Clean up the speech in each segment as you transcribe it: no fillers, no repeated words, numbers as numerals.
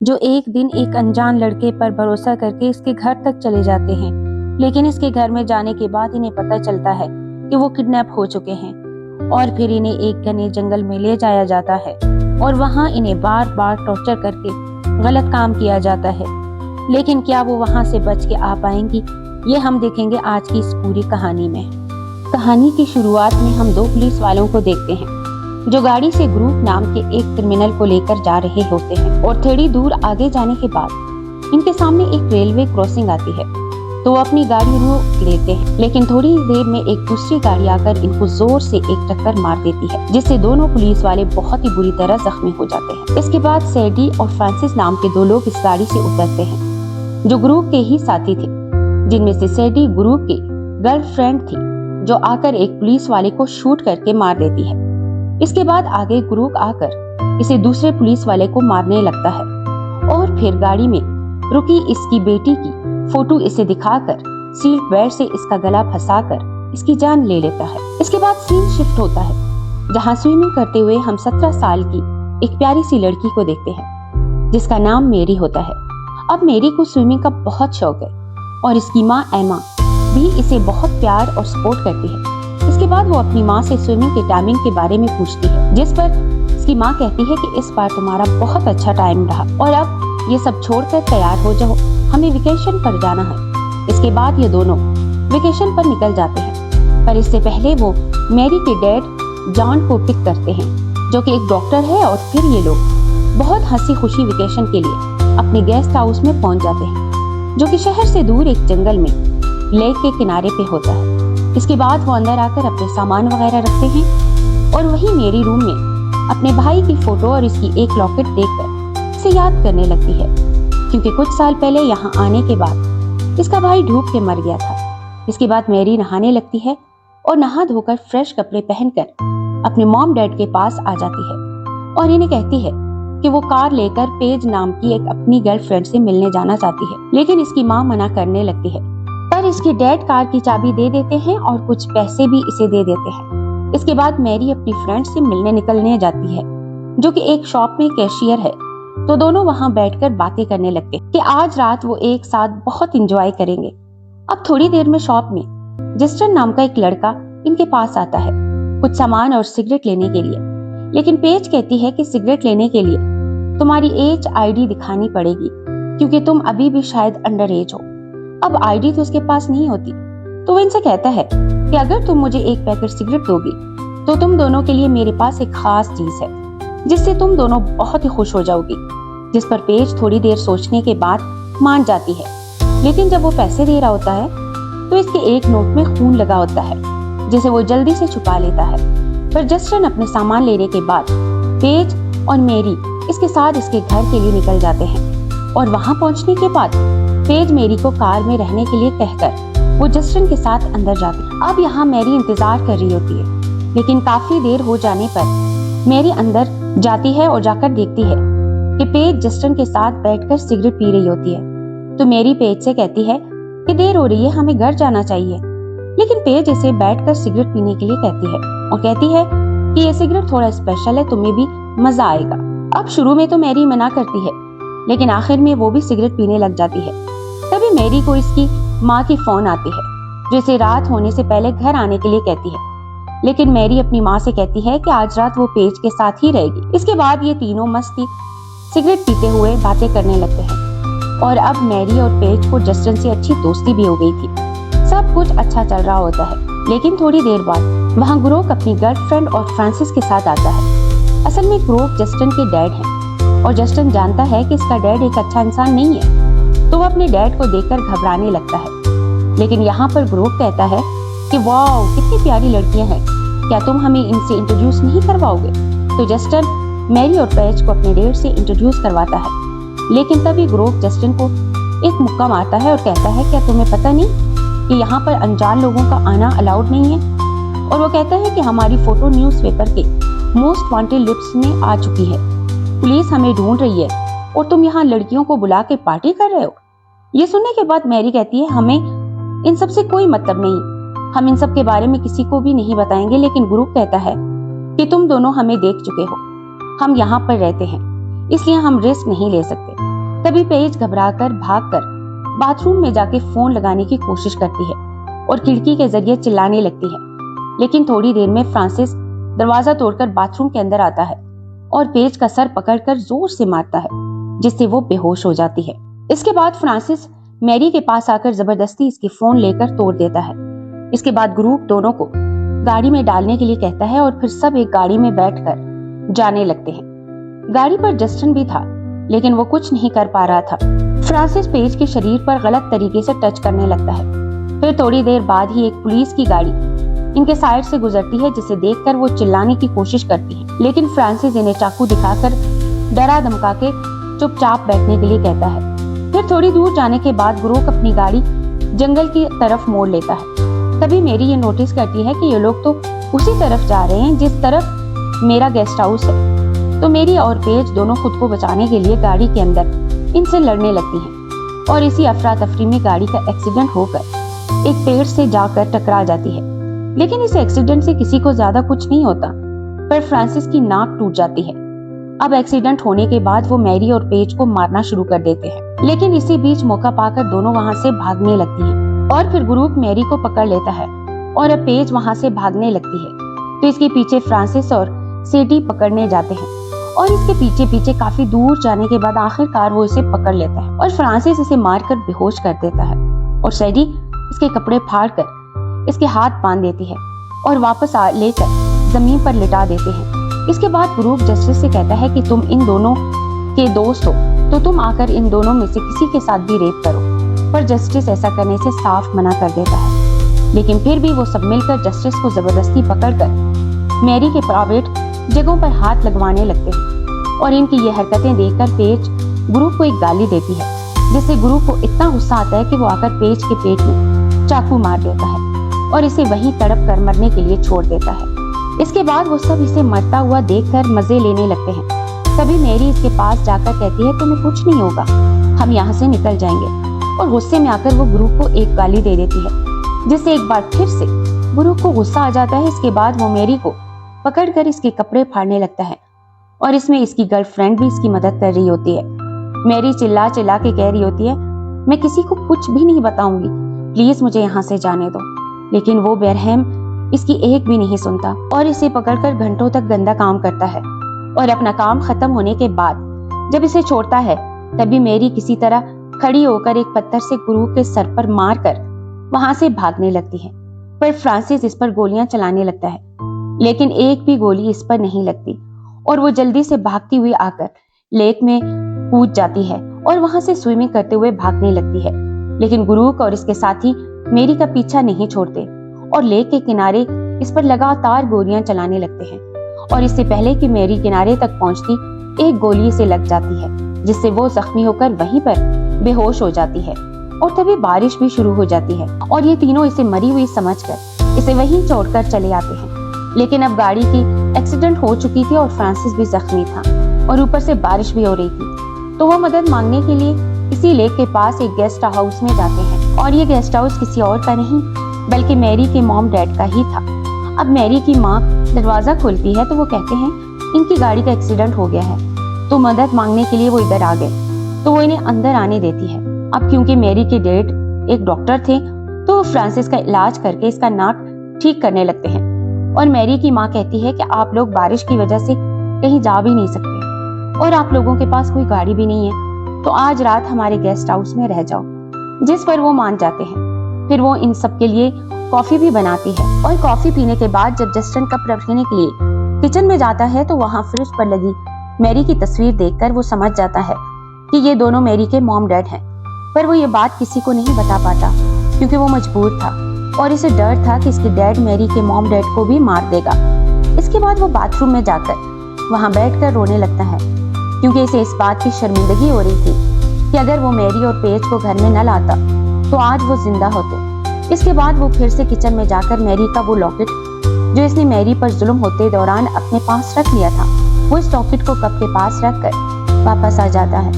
जो एक दिन एक अनजान लड़के पर भरोसा करके इसके घर तक चले जाते हैं। लेकिन इसके घर में जाने के बाद इन्हें पता चलता है कि वो किडनैप हो चुके हैं और फिर इन्हें एक घने जंगल में ले जाया जाता है और वहां इन्हें बार बार टॉर्चर करके गलत काम किया जाता है। लेकिन क्या वो वहां से बच के आ पाएंगी, ये हम देखेंगे आज की इस पूरी कहानी में। कहानी की शुरुआत में हम दो पुलिस वालों को देखते हैं जो गाड़ी से ग्रुप नाम के एक क्रिमिनल को लेकर जा रहे होते हैं और थोड़ी दूर आगे जाने के बाद इनके सामने एक रेलवे क्रॉसिंग आती है तो वो अपनी गाड़ी रोक लेते हैं। लेकिन थोड़ी देर में एक दूसरी गाड़ी आकर इनको जोर से एक टक्कर मार देती है जिससे दोनों पुलिस वाले बहुत ही बुरी तरह जख्मी हो जाते हैं। इसके बाद सैडी और फ्रांसिस नाम के दो लोग इस गाड़ी से उतरते हैं जो ग्रुप के ही साथी थे, जिनमें से सैडी ग्रुप की गर्लफ्रेंड थी जो आकर एक पुलिस वाले को शूट करके मार देती है। इसके बाद आगे ग्रुप आकर इसे दूसरे पुलिस वाले को मारने लगता है और फिर गाड़ी में रुकी इसकी बेटी की फोटो इसे दिखाकर सीट बेल्ट से इसका गला फंसाकर इसकी जान ले लेता है। इसके बाद सीन शिफ्ट होता है जहां स्विमिंग करते हुए हम 17 साल की एक प्यारी सी लड़की को देखते हैं जिसका नाम मेरी होता है। अब मेरी को स्विमिंग का बहुत शौक है और इसकी माँ एमा भी इसे बहुत प्यार और सपोर्ट करती है। इसके बाद वो अपनी माँ से स्विमिंग के टाइमिंग के बारे में पूछती है, जिस पर इसकी माँ कहती है कि इस बार तुम्हारा बहुत अच्छा टाइम रहा और अब ये सब छोड़कर तैयार हो जाओ, हमें वेकेशन पर जाना है। इसके बाद ये दोनों वेकेशन पर निकल जाते हैं, पर इससे पहले वो मैरी के डैड जॉन को पिक करते हैं जो कि एक डॉक्टर है और फिर ये लोग बहुत हंसी खुशी वेकेशन के लिए अपने गेस्ट हाउस में पहुंच जाते हैं जो कि शहर से दूर एक जंगल में लेक के किनारे पे होता है। इसके बाद वो अंदर आकर अपने सामान वगैरह रखते हैं और वहीं मेरी रूम में अपने भाई की फोटो और इसकी एक लॉकेट देखकर इसे याद करने लगती है क्योंकि कुछ साल पहले यहाँ आने के बाद इसका भाई डूब के मर गया था। इसके बाद मेरी नहाने लगती है और नहा धोकर फ्रेश कपड़े पहनकर अपने मॉम डैड के पास आ जाती है और इन्हें कहती है कि वो कार लेकर पेज नाम की एक अपनी गर्लफ्रेंड से मिलने जाना चाहती है। लेकिन इसकी माँ मना करने लगती है, पर इसके डैड कार की चाबी दे देते हैं और कुछ पैसे भी इसे दे देते हैं। इसके बाद मैरी अपनी फ्रेंड से मिलने निकलने जाती है जो कि एक शॉप में कैशियर है, तो दोनों वहां बैठकर बातें करने लगते हैं कि आज रात वो एक साथ बहुत एंजॉय करेंगे। अब थोड़ी देर में शॉप में जस्टिन नाम का एक लड़का इनके पास आता है कुछ सामान और सिगरेट लेने के लिए। लेकिन पेज कहती है कि सिगरेट लेने के लिए तुम्हारी एज आईडी दिखानी पड़ेगी क्योंकि तुम अभी भी शायद अंडर एज हो। अब आईडी तो उसके पास नहीं होती, तो वो इनसे कहता है कि अगर तुम मुझे एक पैकेट सिगरेट दोगी तो तुम दोनों के लिए मेरे पास एक खास चीज है जिससे तुम दोनों बहुत ही खुश हो जाओगी। जिस पर पेज थोड़ी देर सोचने के बाद मान जाती है। लेकिन जब वो पैसे दे रहा होता है तो इसके एक नोट में खून लगा होता है जिसे वो जल्दी से छुपा लेता है। पर जस्टिन अपने सामान लेने के बाद पेज और मेरी इसके साथ इसके घर के लिए निकल जाते हैं और वहां पहुंचने के बाद पेज मेरी को कार में रहने के लिए कहकर वो जस्टिन के साथ अंदर जाती है। अब यहाँ मैरी इंतजार कर रही होती है, लेकिन काफी देर हो जाने पर मैरी अंदर जाती है और जाकर देखती है कि पेज जस्टिन के साथ बैठकर सिगरेट पी रही होती है। तो मैरी पेज से कहती है कि देर हो रही है, हमें घर जाना चाहिए। लेकिन पेज इसे बैठकर सिगरेट पीने के लिए कहती है और कहती है कि ये सिगरेट थोड़ा स्पेशल है, तुम्हें भी मजा आएगा। अब शुरू में तो मैरी मना करती है, लेकिन आखिर में वो भी सिगरेट पीने लग जाती है। तभी मैरी को इसकी माँ की फोन आती है जो इसे रात होने से पहले घर आने के लिए कहती है। लेकिन मैरी अपनी माँ से कहती है कि आज रात वो पेज के साथ ही रहेगी। इसके बाद ये तीनों मस्ती सिगरेट पीते हुए बातें करने लगते हैं और अब मैरी और पेज को जस्टिन से अच्छी दोस्ती भी हो गई थी। सब कुछ अच्छा चल रहा होता है। लेकिन थोड़ी देर बाद वहाँ ग्रोक अपनी गर्लफ्रेंड और फ्रांसिस के साथ आता है। असल में ग्रोक जस्टिन के डैड हैं और जस्टिन जानता है कि इसका डैड एक अच्छा इंसान नहीं है, तो वो अपने डैड को देखकर घबराने लगता है। लेकिन यहाँ पर ग्रोक कहता है कि वाओ कितनी प्यारी लड़कियां हैं, क्या तुम हमें इनसे इंट्रोड्यूस नहीं करवाओगे। तो जस्टिन मैरी और पेज को अपने डैड से इंट्रोड्यूस करवाता है। लेकिन तभी ग्रोक जस्टिन को एक मुक्का मारता है और कहता है क्या तुम्हें पता नहीं कि यहाँ पर अनजान लोगों का आना अलाउड नहीं है। और वो कहता है कि हमारी फोटो न्यूज़पेपर के मोस्ट वांटेड लिस्ट में आ चुकी है, पुलिस हमें ढूंढ रही है और तुम यहाँ लड़कियों को बुला के पार्टी कर रहे हो। ये सुनने के बाद मैरी कहती है हमें इन सब से कोई मतलब नहीं, हम इन सब के बारे में किसी को भी नहीं बताएंगे। लेकिन ग्रुप कहता है कि तुम दोनों हमें देख चुके हो, हम यहाँ पर रहते हैं इसलिए हम रिस्क नहीं ले सकते। तभी पेज घबराकर भागकर बाथरूम में जाके फोन लगाने की कोशिश करती है और खिड़की के जरिए चिल्लाने लगती है। लेकिन थोड़ी देर में फ्रांसिस दरवाजा तोड़कर बाथरूम के अंदर आता है और पेज का सर पकड़कर जोर से मारता है, जिससे वो बेहोश हो जाती है। इसके बाद फ्रांसिस मैरी के पास आकर जबरदस्ती इसकी फोन लेकर तोड़ देता है। इसके बाद ग्रुप दोनों को गाड़ी में डालने के लिए कहता है और फिर सब एक गाड़ी में बैठकर जाने लगते हैं। गाड़ी पर जस्टिन भी था, लेकिन वो कुछ नहीं कर पा रहा था। फ्रांसिस पेज के शरीर पर गलत तरीके से टच करने लगता है। फिर थोड़ी देर बाद ही एक पुलिस की गाड़ी इनके साइड से गुजरती है, जिसे देखकर वो चिल्लाने की कोशिश करती है, लेकिन फ्रांसिस इन्हें चाकू दिखाकर डरा धमका के चुपचाप बैठने के लिए कहता है। फिर थोड़ी दूर जाने के बाद ग्रोक अपनी गाड़ी जंगल की तरफ मोड़ लेता है। तभी मेरी ये नोटिस करती है कि ये लोग तो उसी तरफ जा रहे हैं जिस तरफ मेरा गेस्ट हाउस है। तो मेरी और पेज दोनों खुद को बचाने के लिए गाड़ी के अंदर इनसे लड़ने लगती हैं और इसी अफरा तफरी में गाड़ी का एक्सीडेंट होकर एक पेड़ से जाकर टकरा जाती है। लेकिन इस एक्सीडेंट से किसी को ज्यादा कुछ नहीं होता, पर फ्रांसिस की नाक टूट जाती है। अब एक्सीडेंट होने के बाद वो मैरी और पेज को मारना शुरू कर देते हैं, लेकिन इसी बीच मौका पाकर दोनों वहां से भागने लगती हैं और फिर ग्रुप मैरी को पकड़ लेता है और अब पेज वहां से भागने लगती है। तो इसके पीछे फ्रांसिस और सेडी पकड़ने जाते हैं और इसके पीछे पीछे काफी दूर जाने के बाद आखिरकार वो इसे पकड़ लेता है और फ्रांसिस इसे मारकर बेहोश कर देता है और सेडी इसके कपड़े फाड़कर इसके हाथ बांध देती है और वापस लेकर जमीन पर लिटा देते हैं। इसके बाद ग्रुप जस्टिस से कहता है कि तुम इन दोनों के दोस्त हो, तो तुम आकर इन दोनों में से किसी के साथ भी रेप करो, पर जस्टिस ऐसा करने से साफ मना कर देता है। लेकिन फिर भी वो सब मिलकर जस्टिस को जबरदस्ती पकड़कर मैरी के प्राइवेट जगहों पर हाथ लगवाने लगते हैं और इनकी ये हरकतें देखकर पेज ग्रुप को एक गाली देती है, जिससे ग्रुप को इतना गुस्सा आता है कि वो आकर पेज के पेट में चाकू मार देता है और इसे वहीं तड़प कर मरने के लिए छोड़ देता है। इसके बाद वो सब इसे मरता हुआ देखकर मजे लेने लगते हैं। तभी मैरी इसके पास जाकर कहती है तुम्हें कुछ नहीं होगा, हम यहाँ से निकल जाएंगे, और गुस्से में आकर वो ग्रुप को एक गाली दे देती है, जिससे एक बार फिर से ग्रुप को गुस्सा आ जाता है। इसके बाद वो मैरी को पकड़कर इसके कपड़े फाड़ने लगता है और इसमें इसकी गर्लफ्रेंड भी इसकी मदद कर रही होती है। मैरी चिल्ला चिल्ला के कह रही होती है मैं किसी को कुछ भी नहीं बताऊंगी, प्लीज मुझे यहाँ से जाने दो। लेकिन वो बेरहम इसकी एक भी नहीं सुनता और इसे पकड़कर घंटों तक गंदा काम करता है और अपना काम खत्म होने के बाद जब इसे छोड़ता है तभी मैरी किसी तरह खड़ी होकर एक पत्थर से ग्रुप के सर पर मारकर वहां से भागने लगती है, पर फ्रांसिस इस पर गोलियां चलाने लगता है, लेकिन एक भी गोली इस पर नहीं लगती और वो जल्दी से भागती हुई आकर लेक में कूद जाती है और वहां से स्विमिंग करते हुए भागने लगती है। लेकिन ग्रुप और इसके साथी मैरी का पीछा नहीं छोड़ते और लेक के किनारे इस पर लगातार गोलियां चलाने लगते हैं और इससे पहले कि मैरी किनारे तक पहुंचती एक गोली से लग जाती है, जिससे वो जख्मी होकर वहीं पर बेहोश हो जाती है। और तभी बारिश भी शुरू हो जाती है और ये तीनों इसे मरी हुई समझकर इसे वहीं छोड़कर चले आते हैं। लेकिन अब गाड़ी की एक्सीडेंट हो चुकी थी और फ्रांसिस भी जख्मी था और ऊपर से बारिश भी हो रही थी, तो वो मदद मांगने के लिए इसी लेक के पास एक गेस्ट हाउस में जाते हैं और ये गेस्ट हाउस किसी और का नहीं बल्कि मैरी के मॉम डैड का ही था। अब मैरी की माँ दरवाजा खोलती है तो वो कहते हैं इनकी गाड़ी का एक्सीडेंट हो गया है, तो मदद मांगने के लिए वो इधर आ गए, तो वो इन्हें अंदर आने देती है। अब क्योंकि मैरी के डैड एक डॉक्टर थे तो फ्रांसिस का इलाज करके इसका नाक ठीक करने लगते हैं और मैरी की माँ कहती है कि आप लोग बारिश की वजह से कहीं जा भी नहीं सकते और आप लोगों के पास कोई गाड़ी भी नहीं है, तो आज रात हमारे गेस्ट हाउस में रह जाओ, जिस पर वो मान जाते हैं। फिर वो इन सब के लिए कॉफी भी बनाती है और कॉफी पीने के बाद जब जस्टिन कप रखने के लिए किचन में जाता है तो वहाँ फ्रिज पर लगी मैरी की तस्वीर देखकर वो समझ जाता है कि ये दोनों मैरी के मॉम डैड हैं, पर वो ये बात किसी को नहीं बता पाता क्योंकि वो मजबूर था और इसे डर था कि इसके डैड मैरी के मॉम डैड को भी मार देगा। इसके बाद वो बाथरूम में जाकर वहाँ बैठकर रोने लगता है क्योंकि इसे इस बात की शर्मिंदगी हो रही थी कि अगर वो मैरी और पेज को घर में न लाता तो आज वो जिंदा होते। इसके बाद वो फिर से किचन में जाकर मैरी का वो लॉकेट जो इसने मैरी पर जुल्म होते दौरान अपने पास रख लिया था, वो इस लॉकेट को कप के पास रखकर वापस आ जाता है।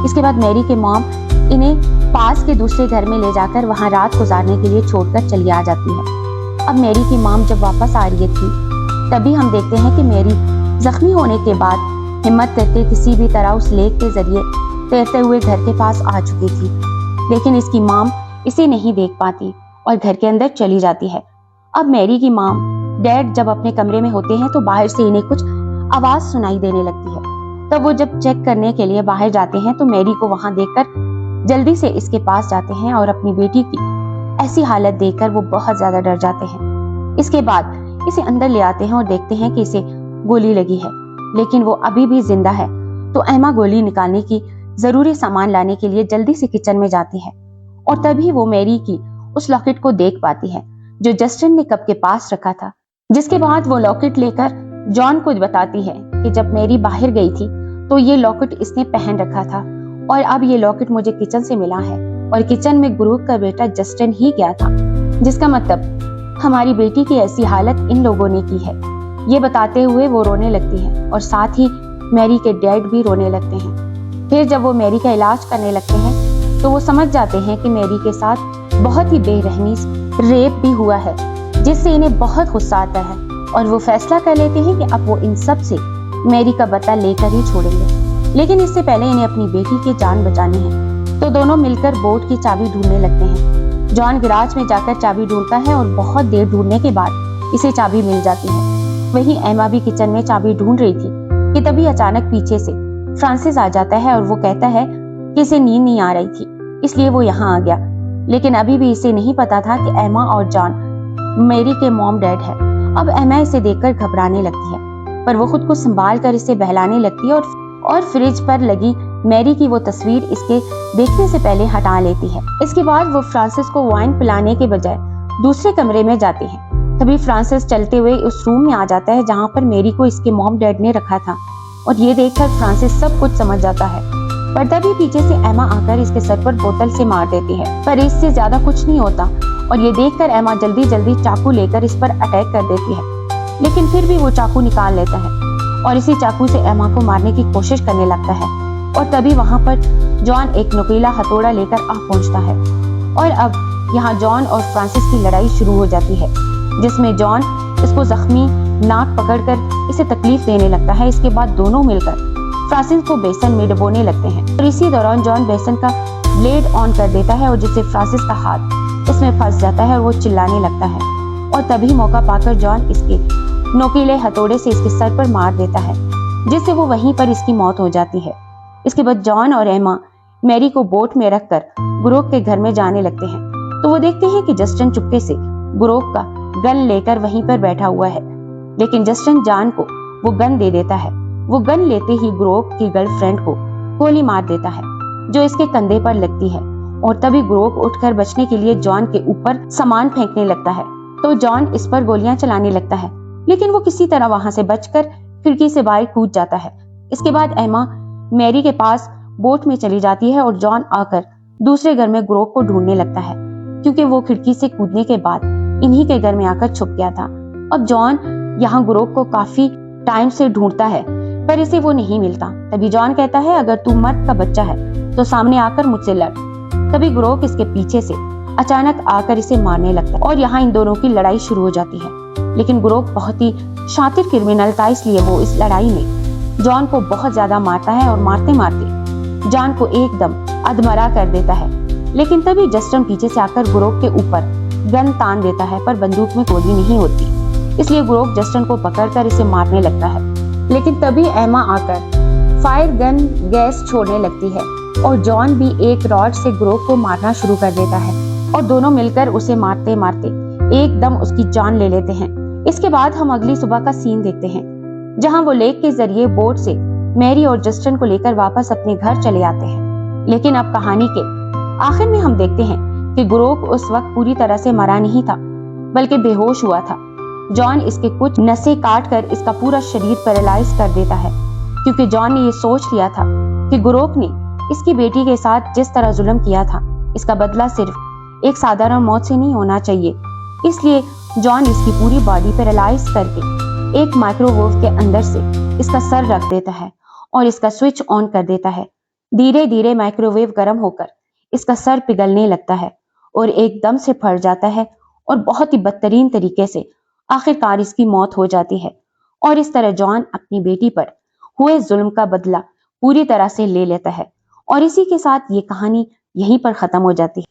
इसके बाद मैरी के मॉम इन्हें पास के दूसरे घर में ले जाकर वहां रात गुजारने के लिए छोड़कर चली आ जाती है। अब मैरी की मॉम जब वापस आ रही थी तभी हम देखते हैं कि मैरी जख्मी होने के बाद हिम्मत करके किसी भी तरह उस लेक के जरिए तैरते हुए घर के पास आ चुकी थी, लेकिन इसकी माम इसे नहीं देख पाती और घर के अंदर चली जाती है। अब मैरी की माम डैड जब अपने कमरे में होते हैं तो बाहर से इन्हें कुछ आवाज सुनाई देने लगती है। तब वो जब चेक करने के लिए बाहर जाते हैं तो मैरी को वहां देखकर जल्दी से इसके पास जाते हैं और अपनी बेटी की ऐसी हालत देखकर वो बहुत ज्यादा डर जाते हैं। इसके बाद इसे अंदर ले आते हैं और देखते हैं कि इसे गोली लगी है, लेकिन वो अभी भी जिंदा है। तो एमा गोली निकालने की जरूरी सामान लाने के लिए जल्दी से किचन में जाती है और तभी वो मैरी की उस लॉकेट को देख पाती है जो जस्टिन ने कप के पास रखा था। जिसके बाद वो लॉकेट लेकर जॉन को बताती है कि जब मैरी बाहर गई थी तो ये लॉकेट इसने पहन रखा था और अब ये लॉकेट मुझे किचन से मिला है और किचन में गुरूक का बेटा जस्टिन ही गया था, जिसका मतलब हमारी बेटी की ऐसी हालत इन लोगों ने की है। ये बताते हुए वो रोने लगती है और साथ ही मैरी के डैड भी रोने लगते हैं। फिर जब वो मैरी का इलाज करने लगते हैं तो वो समझ जाते हैं कि मैरी के साथ बहुत ही बेरहमी रेप भी हुआ है, जिससे इन्हें बहुत गुस्सा आता है और वो फैसला कर लेते हैं कि अब वो इन सब से मैरी का बदला लेकर ही छोड़ेंगे। लेकिन इससे पहले इन्हें अपनी बेटी की जान बचानी है, तो दोनों मिलकर बोट की चाबी ढूंढने लगते हैं। जॉन गैराज में जाकर चाबी ढूंढता है और बहुत देर ढूंढने के बाद इसे चाबी मिल जाती है। वहीं एमा भी किचन में चाबी ढूंढ रही थी कि तभी अचानक पीछे से फ्रांसिस आ जाता है और वो कहता है कि इसे नींद नहीं आ रही थी, इसलिए वो यहाँ आ गया। लेकिन अभी भी इसे नहीं पता था कि एमा और जॉन मैरी के मॉम डैड है। अब एमा इसे देखकर घबराने लगती है, पर वो खुद को संभाल कर इसे बहलाने लगती है और फ्रिज पर लगी मैरी की वो तस्वीर इसके देखने से पहले हटा लेती है। इसके बाद वो फ्रांसिस को वाइन पिलाने के बजाय दूसरे कमरे में जाते हैं। तभी फ्रांसिस चलते हुए उस रूम में आ जाता है जहाँ पर मैरी को इसके मॉम डैड ने रखा था और ये देखकर फ्रांसिस सब कुछ समझ जाता है। पर तभी पीछे से एमा आकर इसके सर पर बोतल से मार देती है, पर इससे ज्यादा कुछ नहीं होता और ये देखकर एमा जल्दी जल्दी चाकू लेकर इस पर अटैक कर देती है, लेकिन फिर भी वो चाकू निकाल लेता है और इसी चाकू से एमा को मारने की कोशिश करने लगता है। और तभी वहां पर जॉन एक नुकीला हथौड़ा लेकर आ पहुंचता है और अब यहाँ जॉन और फ्रांसिस की लड़ाई शुरू हो जाती है, जिसमें जॉन इसको जख्मी नाक पकड़कर इसे तकलीफ देने लगता है। इसके बाद दोनों मिलकर फ्रांसिस को बेसन में डुबोने लगते हैं और इसी दौरान जॉन बेसन का ब्लेड ऑन कर देता है और जिससे फ्रांसिस का हाथ इसमें फंस जाता है और वो चिल्लाने लगता है। और तभी मौका पाकर जॉन इसके नोकीले हथौड़े से इसके सर पर मार देता है, जिससे वो वहीं पर इसकी मौत हो जाती है। इसके बाद जॉन और एमा मैरी को बोट में रखकर गुरोक के घर में जाने लगते हैं, तो वो देखते हैं कि जस्टिन चुपके से गुरोक का गन लेकर वहीं पर बैठा हुआ है, लेकिन जस्टिन जॉन को वो गन दे देता है। वो गन लेते ही गुरोक की गर्लफ्रेंड को गोली मार देता है जो इसके कंधे पर लगती है और तभी गुरोक उठकर बचने के लिए जॉन के ऊपर सामान फेंकने लगता है, तो जॉन इस पर गोलियां चलाने लगता है, लेकिन वो किसी तरह वहां से बचकर खिड़की से बाहर कूद जाता है। इसके बाद एमा मैरी के पास बोट में चली जाती है और जॉन आकर दूसरे घर में गुरोक को ढूंढने लगता है, क्योंकि वो खिड़की से कूदने के बाद इन्हीं के घर में आकर छुप गया था। अब जॉन यहाँ गुरोक को काफी टाइम से ढूंढता है, पर इसे वो नहीं मिलता। तभी जॉन कहता है, अगर तू मर्द का बच्चा है तो सामने आकर मुझसे लड़। तभी गुरोक इसके पीछे से अचानक आकर इसे मारने लगता है और यहाँ इन दोनों की लड़ाई शुरू हो जाती है। लेकिन गुरोक बहुत ही शातिर क्रिमिनल था, इसलिए वो इस लड़ाई में जॉन को बहुत ज्यादा मारता है और मारते मारते जॉन को एकदम अधमरा कर देता है। लेकिन तभी जस्टिन पीछे से आकर गुरोक के ऊपर गन तान देता है, पर बंदूक में गोली नहीं होती, इसलिए गुरोक जस्टिन को पकड़कर इसे मारने लगता है। लेकिन तभी एमा आकर फायर गन गैस छोड़ने लगती है और जॉन भी एक रॉड से गुरोक को मारना शुरू कर देता है और दोनों मिलकर उसे मारते मारते एकदम उसकी जान ले लेते हैं। इसके बाद हम अगली सुबह का सीन देखते हैं, जहां वो लेक के जरिए बोट से मैरी और जस्टिन को लेकर वापस अपने घर चले आते हैं। लेकिन अब कहानी के आखिर में हम देखते हैं कि गुरोक उस वक्त पूरी तरह से मरा नहीं था, बल्कि बेहोश हुआ था। जॉन इसके कुछ नसें काट कर इसका पूरा शरीर पैरालाइज कर देता है, क्योंकि जॉन ने ये सोच लिया था कि गुरोक ने इसकी बेटी के साथ जिस तरह जुल्म किया था, इसका बदला सिर्फ एक साधारण मौत से नहीं होना चाहिए। इसलिए जॉन इसकी पूरी बॉडी पैरालाइज करके एक माइक्रोवेव के अंदर से इसका सर रख देता है और इसका स्विच ऑन कर देता है। धीरे धीरे माइक्रोवेव गर्म होकर इसका सर पिघलने लगता है और एकदम से फट जाता है और बहुत ही बदतरीन तरीके से आखिरकार इसकी मौत हो जाती है। और इस तरह जॉन अपनी बेटी पर हुए जुल्म का बदला पूरी तरह से ले लेता है और इसी के साथ ये कहानी यहीं पर खत्म हो जाती है।